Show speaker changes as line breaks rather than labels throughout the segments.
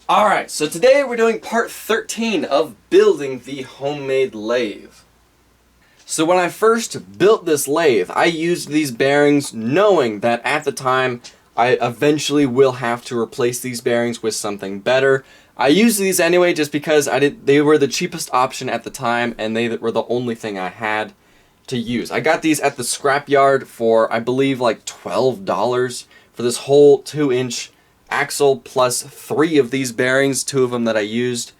Alright, so today we're doing part 13 of building the homemade lathe. So when I first built this lathe, I used these bearings knowing that at the time I eventually will have to replace these bearings with something better. I used these anyway just because they were the cheapest option at the time and they were the only thing I had to use. I got these at the scrapyard for I believe like $12 for this whole 2-inch axle plus 3 of these bearings, 2 of them that I used,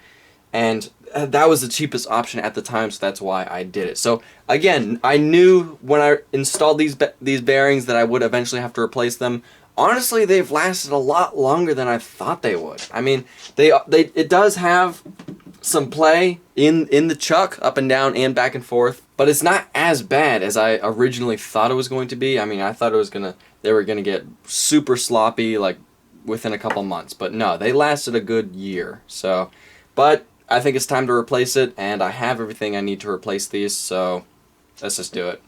and that was the cheapest option at the time, so that's why I did it. So again, I knew when I installed these bearings that I would eventually have to replace them. Honestly, they've lasted a lot longer than I thought they would. I mean, it does have some play in the chuck, up and down and back and forth, but it's not as bad as I originally thought it was going to be. I mean, I thought they were gonna get super sloppy like within a couple months, but no, they lasted a good year. So, but I think it's time to replace it, and I have everything I need to replace these, so let's just do it.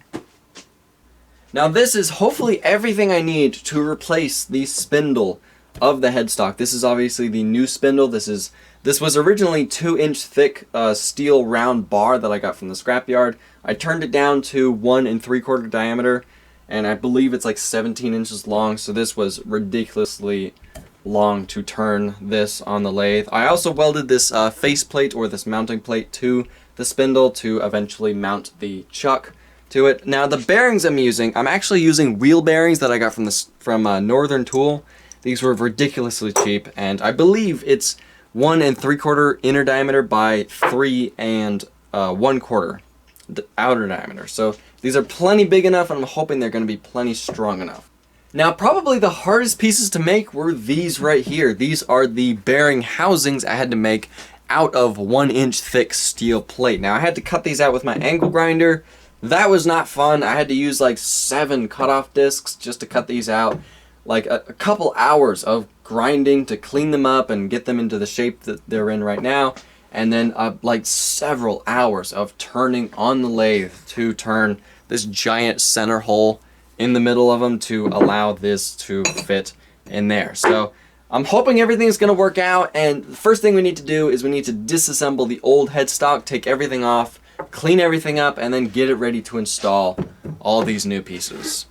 Now this is hopefully everything I need to replace the spindle of the headstock. This is obviously the new spindle. This was originally 2-inch thick steel round bar that I got from the scrapyard. I turned it down to 1 3/4 diameter, and I believe it's like 17 inches long, so this was ridiculously long to turn this on the lathe. I also welded this faceplate, or this mounting plate, to the spindle to eventually mount the chuck to it. Now the bearings I'm actually using wheel bearings that I got from Northern Tool. These were ridiculously cheap, and I believe it's 1 3/4 inner diameter by 3 1/4 outer diameter. So these are plenty big enough, and I'm hoping they're going to be plenty strong enough. Now probably the hardest pieces to make were these right here. These are the bearing housings I had to make out of 1-inch thick steel plate. Now I had to cut these out with my angle grinder. That was not fun. I had to use like 7 cutoff discs just to cut these out. Like a couple hours of grinding to clean them up and get them into the shape that they're in right now. And then like several hours of turning on the lathe to turn this giant center hole in the middle of them to allow this to fit in there. So I'm hoping everything's going to work out, and the first thing we need to do is we need to disassemble the old headstock, take everything off, clean everything up, and then get it ready to install all these new pieces.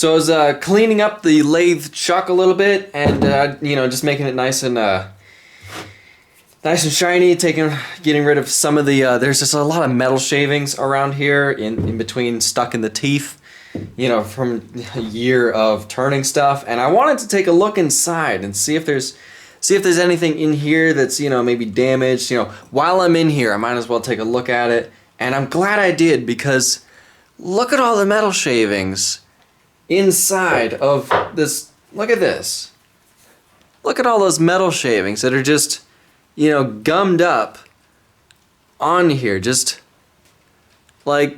So I was cleaning up the lathe chuck a little bit, and you know, just making it nice and shiny. Getting rid of some of the. There's just a lot of metal shavings around here, in between, stuck in the teeth. You know, from a year of turning stuff, and I wanted to take a look inside and see if there's anything in here that's, you know, maybe damaged. You know, while I'm in here, I might as well take a look at it, and I'm glad I did, because look at all the metal shavings inside of this. Look at this. Look at all those metal shavings that are just, you know, gummed up on here. Just like,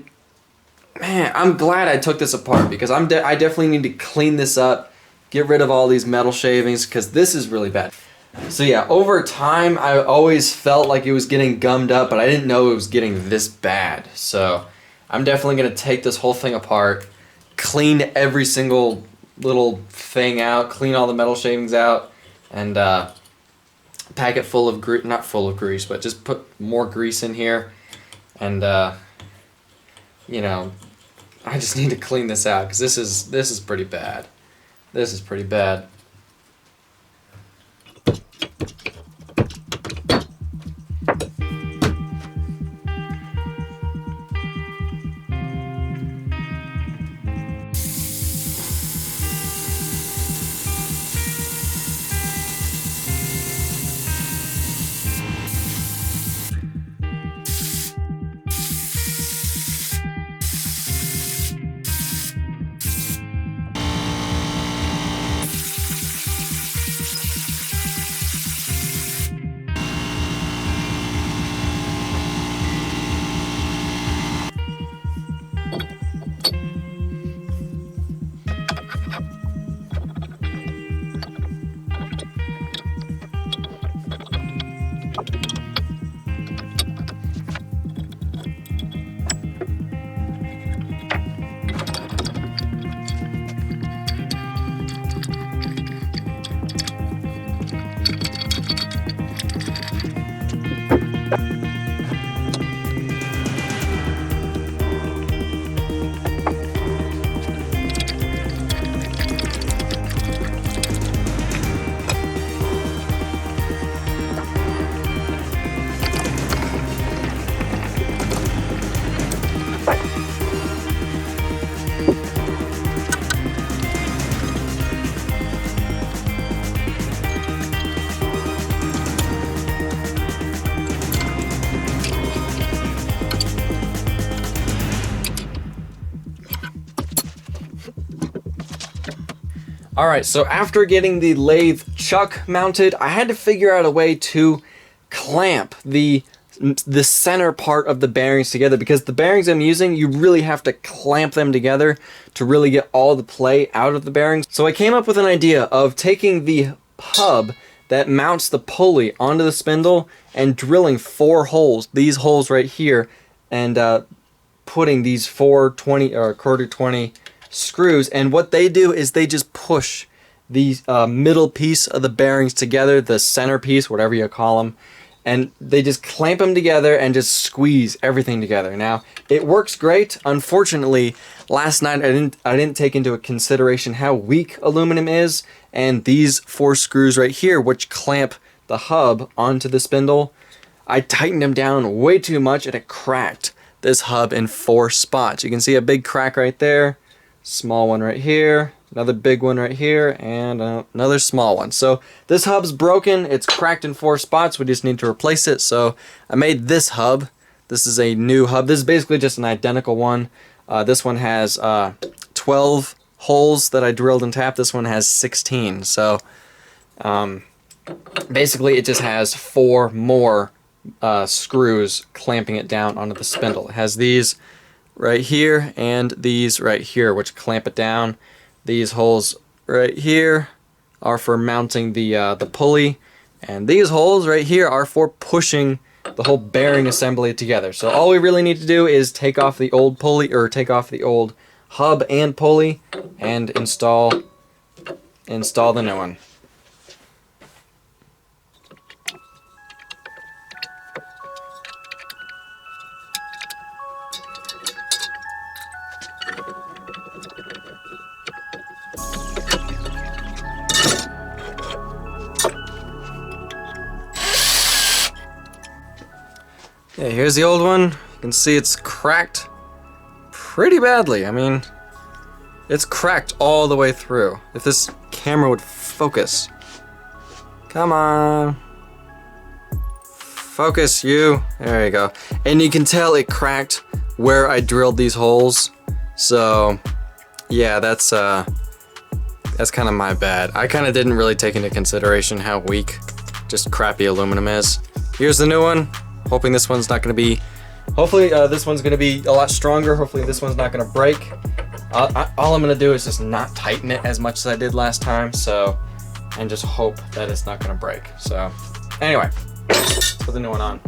man, I'm glad I took this apart, because I definitely need to clean this up, get rid of all these metal shavings, because this is really bad. So yeah, over time I always felt like it was getting gummed up, but I didn't know it was getting this bad. So I'm definitely going to take this whole thing apart, clean every single little thing out, clean all the metal shavings out, and pack it full of grease, not full of grease, but just put more grease in here, and you know, I just need to clean this out, because this is pretty bad. This is pretty bad. Alright, so after getting the lathe chuck mounted, I had to figure out a way to clamp the center part of the bearings together, because the bearings I'm using, you really have to clamp them together to really get all the play out of the bearings. So I came up with an idea of taking the hub that mounts the pulley onto the spindle and drilling 4 holes, these holes right here, and putting these 4 20 or quarter 20 screws, and what they do is they just push the middle piece of the bearings together, the center piece, whatever you call them, and they just clamp them together and just squeeze everything together. Now, it works great. Unfortunately, last night I didn't take into consideration how weak aluminum is, and these 4 screws right here, which clamp the hub onto the spindle, I tightened them down way too much, and it cracked this hub in 4 spots. You can see a big crack right there, small one right here, another big one right here, and another small one. So this hub's broken. It's cracked in 4 spots. We just need to replace it. So I made this hub. This is a new hub. This is basically just an identical one. This one has 12 holes that I drilled and tapped. This one has 16. So basically it just has 4 more screws clamping it down onto the spindle. It has these right here and these right here, which clamp it down. These holes right here are for mounting the pulley, and these holes right here are for pushing the whole bearing assembly together. So all we really need to do is take off the old pulley, or take off the old hub and pulley, and install the new one. Okay, here's the old one. You can see it's cracked pretty badly. I mean, it's cracked all the way through. If this camera would focus. Come on. Focus, you. There you go. And you can tell it cracked where I drilled these holes. So, yeah, that's kind of my bad. I kind of didn't really take into consideration how weak just crappy aluminum is. Here's the new one. Hoping this one's not going to be... Hopefully this one's going to be a lot stronger. Hopefully this one's not going to break. All I'm going to do is just not tighten it as much as I did last time. So, and just hope that it's not going to break. So, anyway, let's put the new one on.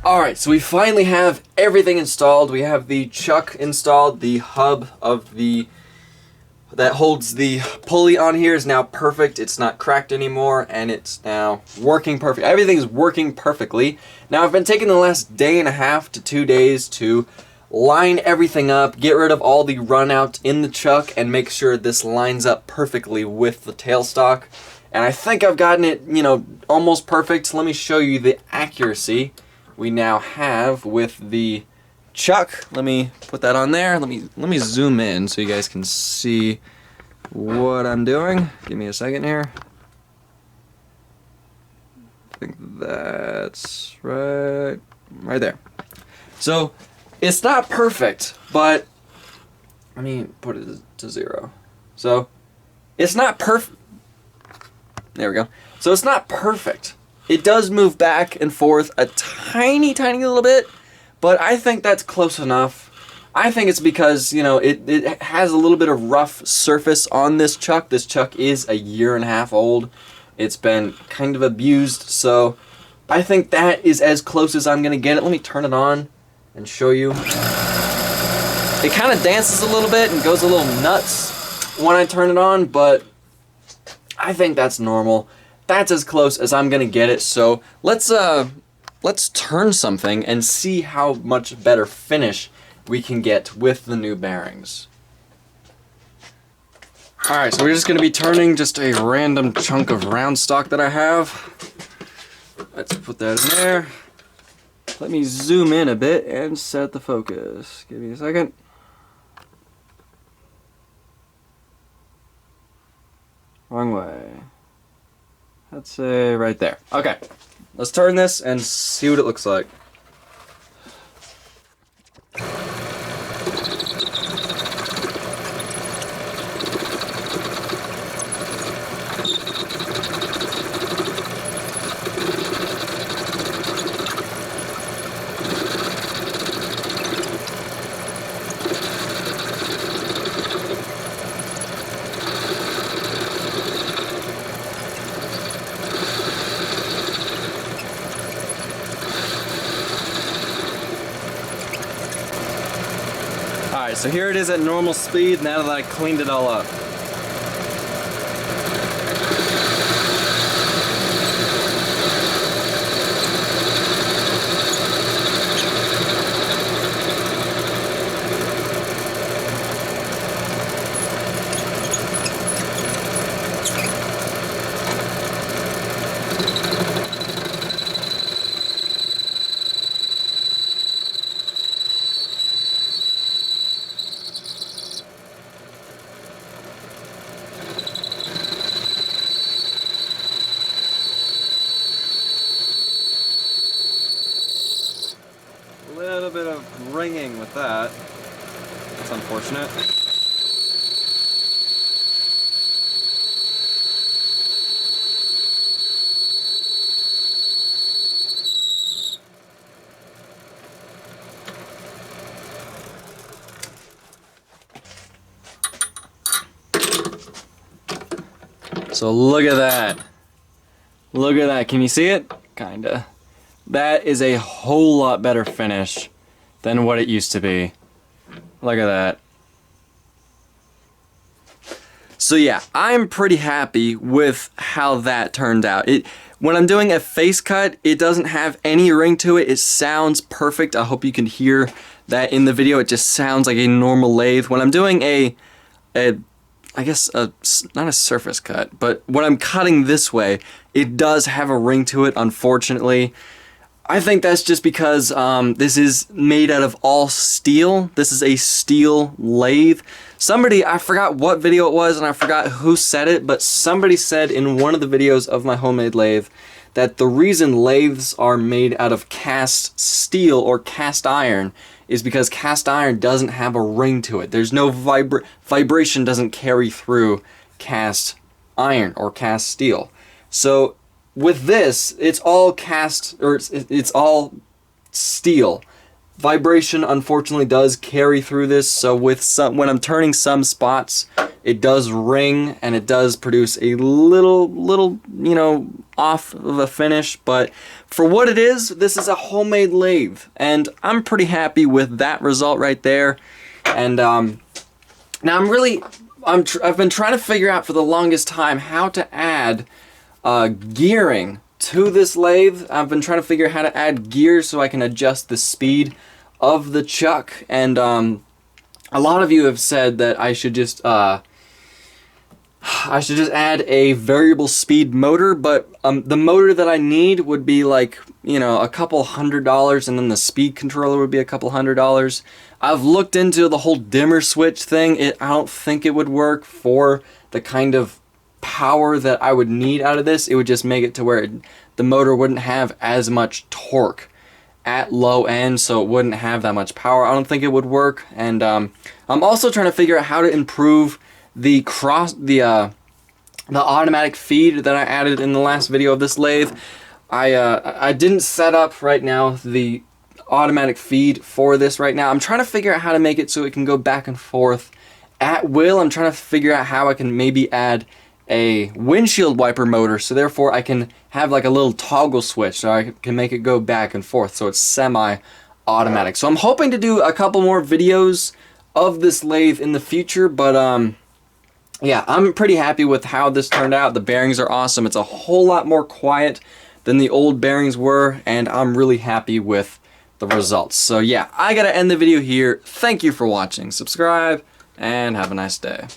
Alright, so we finally have everything installed. We have the chuck installed. The hub of that holds the pulley on here is now perfect. It's not cracked anymore, and it's now working perfect. Everything is working perfectly. Now I've been taking the last day and a half to 2 days to line everything up, get rid of all the run out in the chuck, and make sure this lines up perfectly with the tailstock. And I think I've gotten it, you know, almost perfect. Let me show you the accuracy we now have with the chuck. Let me put that on there. Let me zoom in so you guys can see what I'm doing. Give me a second here. I think that's right there. So it's not perfect, but let me put it to 0. So it's not perfect. There we go. So it's not perfect. It does move back and forth a tiny little bit, but I think that's close enough. I think it's because, you know, it has a little bit of rough surface on this chuck. This chuck is 1.5 years old. It's been kind of abused, so I think that is as close as I'm gonna get it. Let me turn it on and show you. It kind of dances a little bit and goes a little nuts when I turn it on, but I think that's normal. That's as close as I'm gonna get it, so let's turn something and see how much better finish we can get with the new bearings. Alright, so we're just gonna be turning just a random chunk of round stock that I have. Let's put that in there. Let me zoom in a bit and set the focus. Give me a second. Wrong way. Let's say right there. Okay, let's turn this and see what it looks like. Alright, so here it is at normal speed now that I cleaned it all up. Little bit of ringing with that. That's unfortunate. So look at that. Look at that. Can you see it? Kinda. That is a whole lot better finish than what it used to be. Look at that. So yeah, I'm pretty happy with how that turned out. When I'm doing a face cut, it doesn't have any ring to it. It sounds perfect. I hope you can hear that in the video. It just sounds like a normal lathe. When I'm doing I guess not a surface cut, but when I'm cutting this way, it does have a ring to it, unfortunately. I think that's just because this is made out of all steel. This is a steel lathe. Somebody, I forgot what video it was and I forgot who said it, but somebody said in one of the videos of my homemade lathe that the reason lathes are made out of cast steel or cast iron is because cast iron doesn't have a ring to it. There's no vibration doesn't carry through cast iron or cast steel. So with this, it's all cast, or it's all steel. Vibration unfortunately does carry through this, so when I'm turning some spots, it does ring and it does produce a little, you know, off of a finish, but for what it is, this is a homemade lathe, and I'm pretty happy with that result right there. And now I've been trying to figure out for the longest time how to add gearing to this lathe. I've been trying to figure out how to add gears so I can adjust the speed of the chuck, and a lot of you have said that I should just add a variable speed motor, but the motor that I need would be like, you know, a couple $100, and then the speed controller would be a couple $100. I've looked into the whole dimmer switch thing. I don't think it would work for the kind of power that I would need out of this. It would just make it to where the motor wouldn't have as much torque at low end, so it wouldn't have that much power. I don't think it would work. And I'm also trying to figure out how to improve the automatic feed that I added in the last video of this lathe. I didn't set up right now the automatic feed for this right now. I'm trying to figure out how to make it so it can go back and forth at will. I'm trying to figure out how I can maybe add a windshield wiper motor, so therefore I can have like a little toggle switch so I can make it go back and forth so it's semi-automatic. So I'm hoping to do a couple more videos of this lathe in the future, but yeah, I'm pretty happy with how this turned out. The bearings are awesome. It's a whole lot more quiet than the old bearings were, and I'm really happy with the results. So yeah, I gotta end the video here. Thank you for watching. Subscribe, and have a nice day.